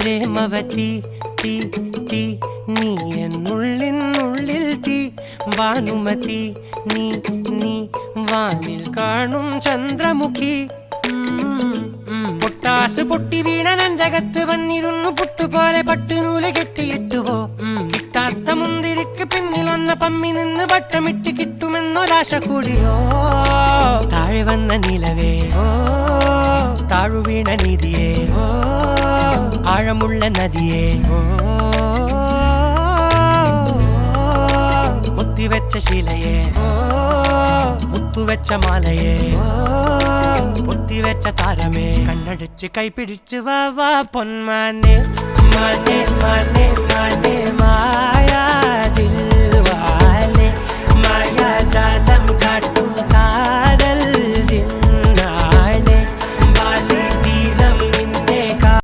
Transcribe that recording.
പ്രേമവതി തീ തീ നീ എന്നുള്ളിൽ തീ ഭാനുമതി നീ നീ വാനിൽ കാണും ചന്ദ്രമുഖി പൊട്ടാസ് പൊട്ടി വീണ നെഞ്ചകത്ത് വന്നിരുന്നു പുട്ടുപോലെ പട്ടുനൂല് കെട്ടിയിട്ടുവോ കിട്ടാത്ത മുന്തിരിക്ക് പിന്നിൽ വന്ന പമ്മി നിന്ന് വട്ടമിട്ട് കിട്ടുമെന്നൊരാശ കൂടിയോ താഴെ വന്ന നിലവേ താഴു വീണ നിധിയേ ആഴമുള്ള നദിയേ കൊത്തിവെച്ച ശിലയേ മുത്തുവെച്ച മാലയേ പൊത്തിവെച്ച താരമേ കണ്ണടിച്ച് കൈപിടിച്ച് വാ വാ പൊന്മാനെ മാനെ മാനെ മാനെ മായാ ദിൽവാലെ മായാ ജാല